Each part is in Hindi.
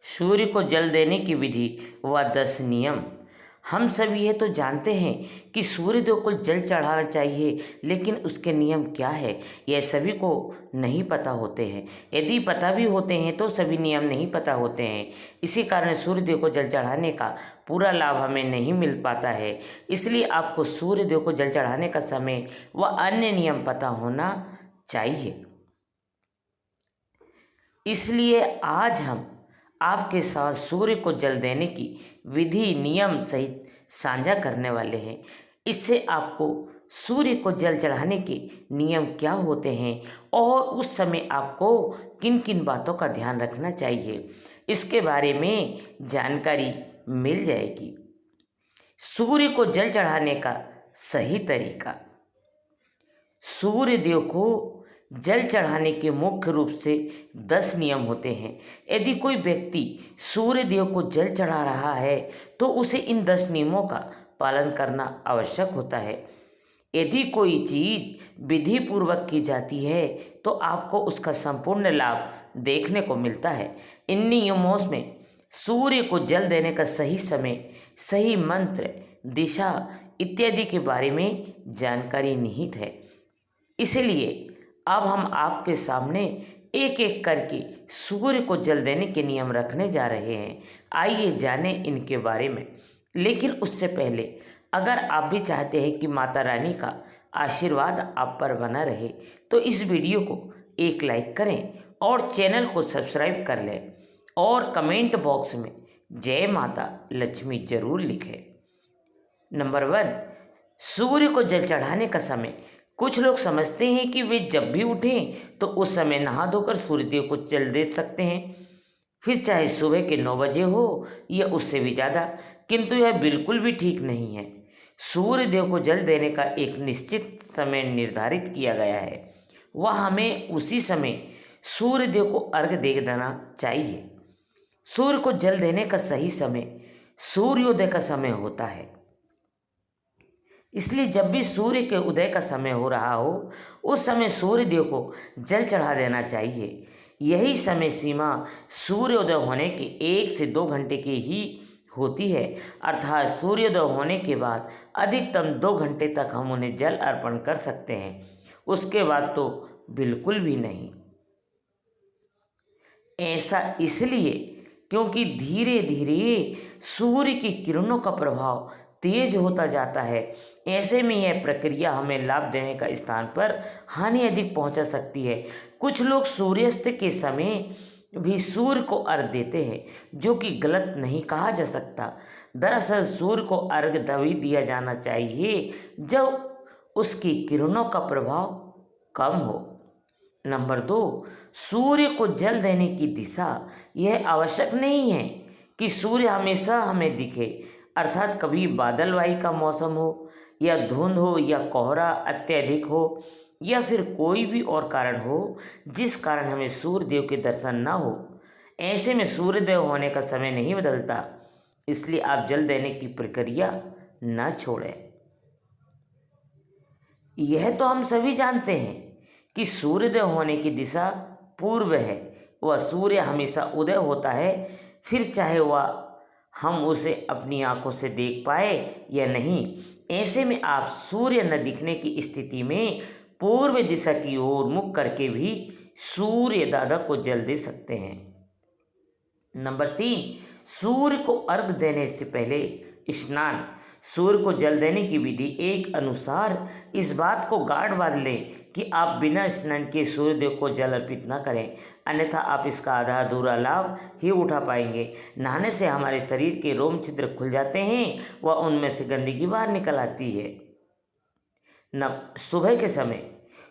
सूर्य को जल देने की विधि व 10 नियम। हम सभी ये तो जानते हैं कि सूर्य देव को जल चढ़ाना चाहिए, लेकिन उसके नियम क्या है यह सभी को नहीं पता होते हैं। यदि पता भी होते हैं तो सभी नियम नहीं पता होते हैं। इसी कारण सूर्य देव को जल चढ़ाने का पूरा लाभ हमें नहीं मिल पाता है। इसलिए आपको सूर्य देव को जल चढ़ाने का समय व अन्य नियम पता होना चाहिए। इसलिए आज हम आपके साथ सूर्य को जल देने की विधि नियम सहित साझा करने वाले हैं। इससे आपको सूर्य को जल चढ़ाने के नियम क्या होते हैं और उस समय आपको किन किन बातों का ध्यान रखना चाहिए, इसके बारे में जानकारी मिल जाएगी। सूर्य को जल चढ़ाने का सही तरीका। सूर्य देव को जल चढ़ाने के मुख्य रूप से 10 नियम होते हैं। यदि कोई व्यक्ति सूर्य देव को जल चढ़ा रहा है तो उसे इन 10 नियमों का पालन करना आवश्यक होता है। यदि कोई चीज़ विधि पूर्वक की जाती है तो आपको उसका संपूर्ण लाभ देखने को मिलता है। इन नियमों में सूर्य को जल देने का सही समय, सही मंत्र, दिशा इत्यादि के बारे में जानकारी निहित है। इसलिए अब हम आपके सामने एक एक करके सूर्य को जल देने के नियम रखने जा रहे हैं। आइए जानें इनके बारे में। लेकिन उससे पहले अगर आप भी चाहते हैं कि माता रानी का आशीर्वाद आप पर बना रहे तो इस वीडियो को एक लाइक करें और चैनल को सब्सक्राइब कर लें और कमेंट बॉक्स में जय माता लक्ष्मी जरूर लिखें। नंबर 1, सूर्य को जल चढ़ाने का समय। कुछ लोग समझते हैं कि वे जब भी उठें तो उस समय नहा धोकर सूर्यदेव को जल दे सकते हैं, फिर चाहे सुबह के 9 बजे हो या उससे भी ज़्यादा। किंतु यह बिल्कुल भी ठीक नहीं है। सूर्यदेव को जल देने का एक निश्चित समय निर्धारित किया गया है। वह हमें उसी समय सूर्यदेव को अर्घ्य दे देना चाहिए। सूर्य को जल देने का सही समय सूर्योदय का समय होता है। इसलिए जब भी सूर्य के उदय का समय हो रहा हो उस समय सूर्य देव को जल चढ़ा देना चाहिए। यही समय सीमा सूर्योदय होने के 1 से 2 घंटे की ही होती है, अर्थात सूर्योदय होने के बाद अधिकतम 2 घंटे तक हम उन्हें जल अर्पण कर सकते हैं, उसके बाद तो बिल्कुल भी नहीं। ऐसा इसलिए क्योंकि धीरे धीरे सूर्य की किरणों का प्रभाव तेज होता जाता है। ऐसे में यह प्रक्रिया हमें लाभ देने का स्थान पर हानि अधिक पहुंचा सकती है। कुछ लोग सूर्यास्त के समय भी सूर्य को अर्घ देते हैं, जो कि गलत नहीं कहा जा सकता। दरअसल सूर्य को अर्घ तभी दिया जाना चाहिए जब उसकी किरणों का प्रभाव कम हो। नंबर 2, सूर्य को जल देने की दिशा। यह आवश्यक नहीं है कि सूर्य हमेशा हमें दिखे, अर्थात कभी बादलवाई का मौसम हो या धुंध हो या कोहरा अत्यधिक हो या फिर कोई भी और कारण हो जिस कारण हमें सूर्यदेव के दर्शन ना हो। ऐसे में सूर्यदेव होने का समय नहीं बदलता, इसलिए आप जल देने की प्रक्रिया न छोड़ें। यह तो हम सभी जानते हैं कि सूर्योदय होने की दिशा पूर्व है। वह सूर्य हमेशा उदय होता है, फिर चाहे वह हम उसे अपनी आंखों से देख पाए या नहीं। ऐसे में आप सूर्य न दिखने की स्थिति में पूर्व दिशा की ओर मुख करके भी सूर्य दादा को जल दे सकते हैं। नंबर 3, सूर्य को अर्घ देने से पहले स्नान। सूर्य को जल देने की विधि एक अनुसार इस बात को गाढ़ बांध लें कि आप बिना स्नान के सूर्यदेव को जल अर्पित न करें, अन्यथा आप इसका आधा अधूरा लाभ ही उठा पाएंगे। नहाने से हमारे शरीर के रोम छिद्र खुल जाते हैं व उनमें से गंदगी बाहर निकल आती है। सुबह के समय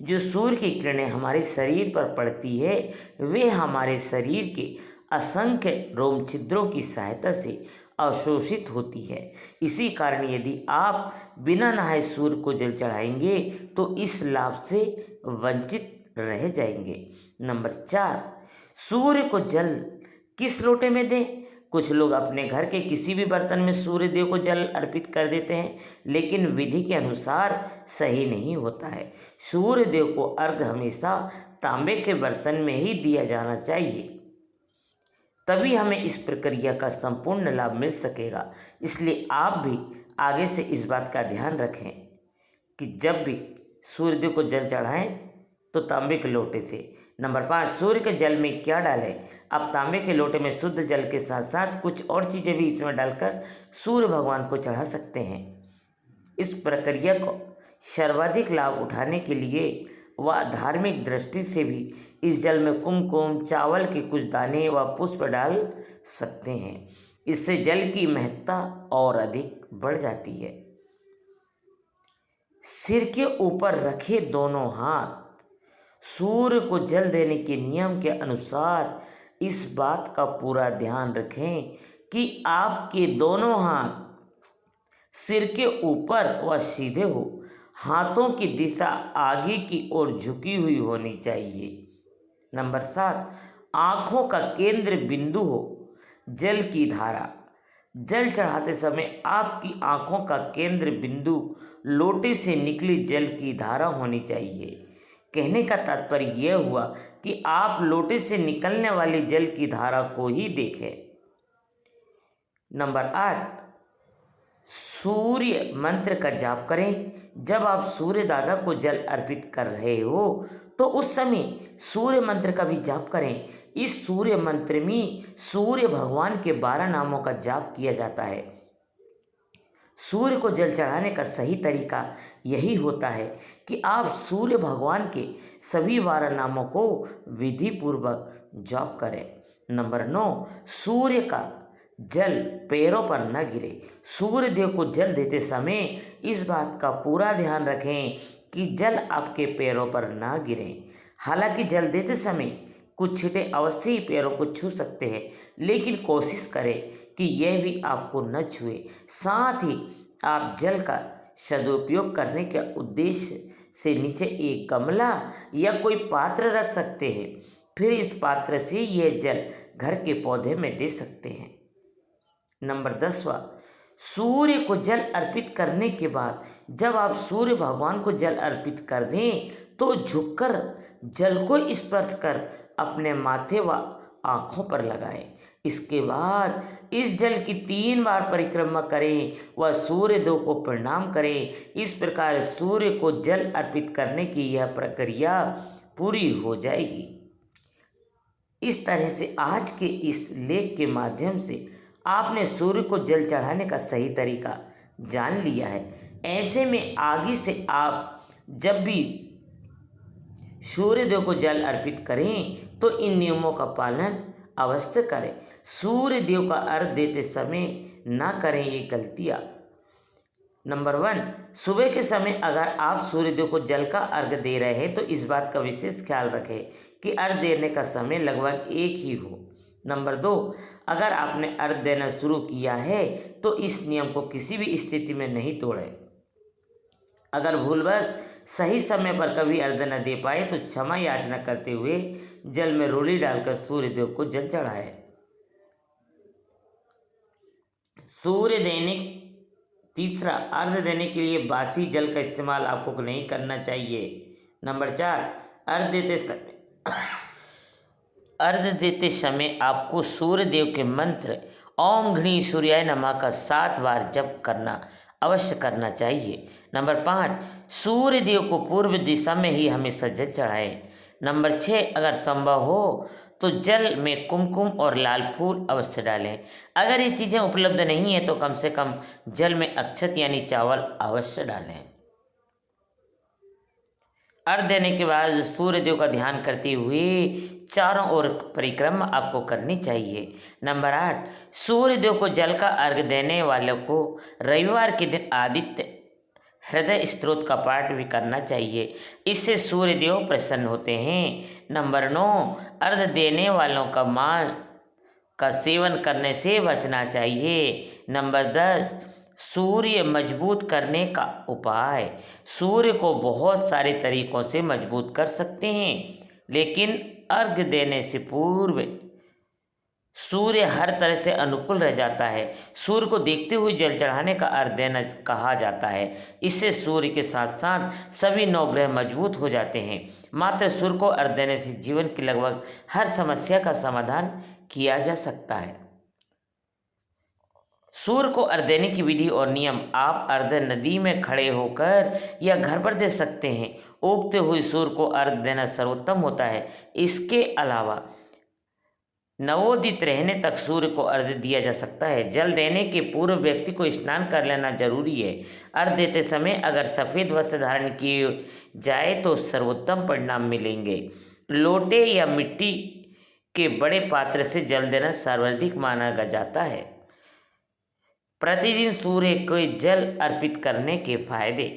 जो सूर्य की किरणें हमारे शरीर पर पड़ती है वे हमारे शरीर के असंख्य रोम छिद्रों की सहायता से अवशोषित होती है। इसी कारण यदि आप बिना नहाए सूर्य को जल चढ़ाएंगे तो इस लाभ से वंचित रह जाएंगे। नंबर 4, सूर्य को जल किस लोटे में दें। कुछ लोग अपने घर के किसी भी बर्तन में सूर्य देव को जल अर्पित कर देते हैं, लेकिन विधि के अनुसार सही नहीं होता है। सूर्य देव को अर्घ हमेशा तांबे के बर्तन में ही दिया जाना चाहिए। तभी हमें इस प्रक्रिया का संपूर्ण लाभ मिल सकेगा। इसलिए आप भी आगे से इस बात का ध्यान रखें कि जब भी सूर्यदेव को जल चढ़ाएं तो तांबे के लोटे से। नंबर 5, सूर्य के जल में क्या डालें? आप तांबे के लोटे में शुद्ध जल के साथ साथ कुछ और चीज़ें भी इसमें डालकर सूर्य भगवान को चढ़ा सकते हैं। इस प्रक्रिया को सर्वाधिक लाभ उठाने के लिए व धार्मिक दृष्टि से भी इस जल में कुमकुम, चावल के कुछ दाने व पुष्प डाल सकते हैं। इससे जल की महत्ता और अधिक बढ़ जाती है। सिर के ऊपर रखे दोनों हाथ। सूर्य को जल देने के नियम के अनुसार इस बात का पूरा ध्यान रखें कि आपके दोनों हाथ सिर के ऊपर व सीधे हो। हाथों की दिशा आगे की ओर झुकी हुई होनी चाहिए। नंबर 7, आँखों का केंद्र बिंदु हो जल की धारा। जल चढ़ाते समय आपकी आँखों का केंद्र बिंदु लोटे से निकली जल की धारा होनी चाहिए। कहने का तात्पर्य यह हुआ कि आप लोटे से निकलने वाली जल की धारा को ही देखें। नंबर 8, सूर्य मंत्र का जाप करें। जब आप सूर्य दादा को जल अर्पित कर रहे हो तो उस समय सूर्य मंत्र का भी जाप करें। इस सूर्य मंत्र में सूर्य भगवान के 12 नामों का जाप किया जाता है। सूर्य को जल चढ़ाने का सही तरीका यही होता है कि आप सूर्य भगवान के सभी 12 नामों को विधि पूर्वक जाप करें। नंबर 9, सूर्य का जल पैरों पर न गिरे। सूर्य देव को जल देते समय इस बात का पूरा ध्यान रखें कि जल आपके पैरों पर ना गिरे। हालांकि जल देते समय कुछ छींटे अवश्य ही पैरों को छू सकते हैं, लेकिन कोशिश करें कि यह भी आपको न छुए। साथ ही आप जल का सदुपयोग करने के उद्देश्य से नीचे एक गमला या कोई पात्र रख सकते हैं। फिर इस पात्र से यह जल घर के पौधे में दे सकते हैं। नंबर 10वां, सूर्य को जल अर्पित करने के बाद जब आप सूर्य भगवान को जल अर्पित कर दें तो झुककर जल को स्पर्श कर अपने माथे व आँखों पर लगाएं। इसके बाद इस जल की 3 बार परिक्रमा करें व सूर्य देव को प्रणाम करें। इस प्रकार सूर्य को जल अर्पित करने की यह प्रक्रिया पूरी हो जाएगी। इस तरह से आज के इस लेख के माध्यम से आपने सूर्य को जल चढ़ाने का सही तरीका जान लिया है। ऐसे में आगे से आप जब भी सूर्य देव को जल अर्पित करें तो इन नियमों का पालन अवश्य करें। सूर्य देव का अर्घ देते समय ना करें ये गलतियाँ। नंबर 1, सुबह के समय अगर आप सूर्य देव को जल का अर्घ दे रहे हैं तो इस बात का विशेष ख्याल रखें कि अर्घ देने का समय लगभग एक ही हो। नंबर 2, अगर आपने अर्घ देना शुरू किया है तो इस नियम को किसी भी स्थिति में नहीं तोड़ें। अगर भूलवश सही समय पर कभी अर्घ न दे पाए तो क्षमा याचना करते हुए जल में रोली डालकर सूर्य देव को जल चढ़ाएं। तीसरा, अर्घ देने के लिए बासी जल का इस्तेमाल आपको नहीं करना चाहिए। नंबर 4, अर्घ देते समय आपको सूर्य देव के मंत्र ओम घृणी सूर्याय नमः का 7 बार जप करना अवश्य करना चाहिए। नंबर 5, सूर्य देव को पूर्व दिशा में ही हमेशा जल चढ़ाएं। नंबर 6, अगर संभव हो तो जल में कुमकुम और लाल फूल अवश्य डालें। अगर ये चीज़ें उपलब्ध नहीं है तो कम से कम जल में अक्षत यानी चावल अवश्य डालें। अर्घ देने के बाद सूर्य देव का ध्यान करते हुए चारों ओर परिक्रमा आपको करनी चाहिए। नंबर 8, सूर्य देव को जल का अर्घ देने वालों को रविवार के दिन आदित्य हृदय स्तोत्र का पाठ भी करना चाहिए। इससे सूर्य देव प्रसन्न होते हैं। नंबर 9, अर्घ देने वालों का मांस का सेवन करने से बचना चाहिए। नंबर 10, सूर्य मजबूत करने का उपाय। सूर्य को बहुत सारे तरीकों से मजबूत कर सकते हैं, लेकिन अर्घ देने से पूर्व सूर्य हर तरह से अनुकूल रह जाता है। सूर्य को देखते हुए जल चढ़ाने का अर्घ देना कहा जाता है। इससे सूर्य के साथ साथ सभी नवग्रह मजबूत हो जाते हैं। मात्र सूर्य को अर्घ देने से जीवन की लगभग हर समस्या का समाधान किया जा सकता है। सूर्य को अर्घ देने की विधि और नियम आप अर्घ नदी में खड़े होकर या घर पर दे सकते हैं। उगते हुए सूर्य को अर्घ देना सर्वोत्तम होता है। इसके अलावा नवोदित रहने तक सूर्य को अर्घ्य दिया जा सकता है। जल देने के पूर्व व्यक्ति को स्नान कर लेना जरूरी है। अर्घ्य देते समय अगर सफ़ेद वस्त्र धारण किए जाए तो सर्वोत्तम परिणाम मिलेंगे। लोटे या मिट्टी के बड़े पात्र से जल देना सर्वाधिक माना जाता है। प्रतिदिन सूर्य को जल अर्पित करने के फायदे।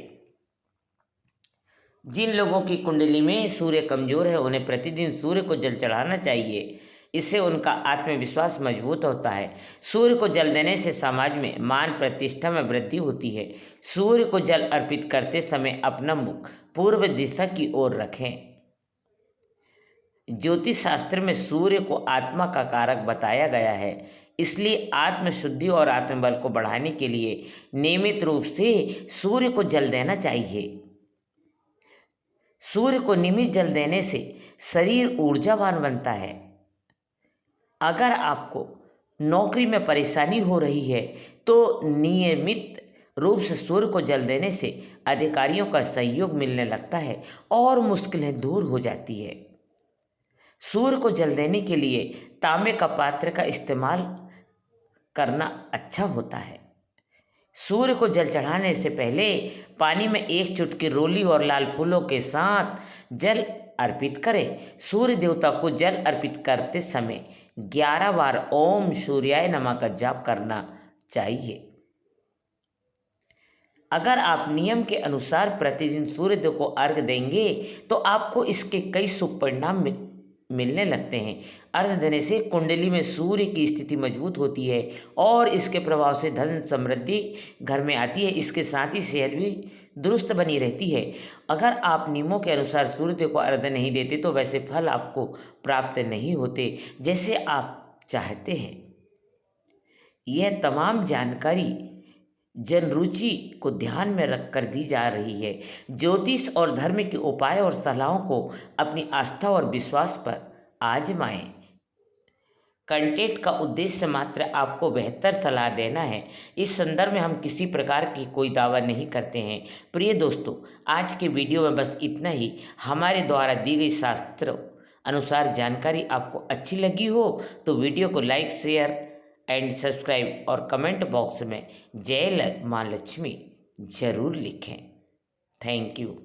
जिन लोगों की कुंडली में सूर्य कमजोर है उन्हें प्रतिदिन सूर्य को जल चढ़ाना चाहिए। इससे उनका आत्मविश्वास मजबूत होता है। सूर्य को जल देने से समाज में मान प्रतिष्ठा में वृद्धि होती है। सूर्य को जल अर्पित करते समय अपना मुख पूर्व दिशा की ओर रखें। ज्योतिष शास्त्र में सूर्य को आत्मा का कारक बताया गया है। इसलिए आत्मशुद्धि और आत्मबल को बढ़ाने के लिए नियमित रूप से सूर्य को जल देना चाहिए। सूर्य को नियमित जल देने से शरीर ऊर्जावान बनता है। अगर आपको नौकरी में परेशानी हो रही है तो नियमित रूप से सूर्य को जल देने से अधिकारियों का सहयोग मिलने लगता है और मुश्किलें दूर हो जाती है। सूर्य को जल देने के लिए तांबे का पात्र का इस्तेमाल करना अच्छा होता है। सूर्य को जल चढ़ाने से पहले पानी में एक चुटकी रोली और लाल फूलों के साथ जल अर्पित करें। सूर्य देवता को जल अर्पित करते समय 11 बार ओम सूर्याय नमः का जाप करना चाहिए। अगर आप नियम के अनुसार प्रतिदिन सूर्य देव को अर्घ देंगे तो आपको इसके कई शुभ परिणाम मिलने लगते हैं। अर्घ देने से कुंडली में सूर्य की स्थिति मजबूत होती है और इसके प्रभाव से धन समृद्धि घर में आती है। इसके साथ ही सेहत भी दुरुस्त बनी रहती है। अगर आप नियमों के अनुसार सूर्य को अर्घ नहीं देते तो वैसे फल आपको प्राप्त नहीं होते जैसे आप चाहते हैं। यह तमाम जानकारी जन रुचि को ध्यान में रखकर दी जा रही है। ज्योतिष और धर्म के उपाय और सलाहों को अपनी आस्था और विश्वास पर आजमाएं। कंटेंट का उद्देश्य मात्र आपको बेहतर सलाह देना है। इस संदर्भ में हम किसी प्रकार की कोई दावा नहीं करते हैं। प्रिय दोस्तों, आज के वीडियो में बस इतना ही। हमारे द्वारा दी गई शास्त्र अनुसार जानकारी आपको अच्छी लगी हो तो वीडियो को लाइक, शेयर एंड सब्सक्राइब और कमेंट बॉक्स में जय माँ लक्ष्मी जरूर लिखें। Thank you.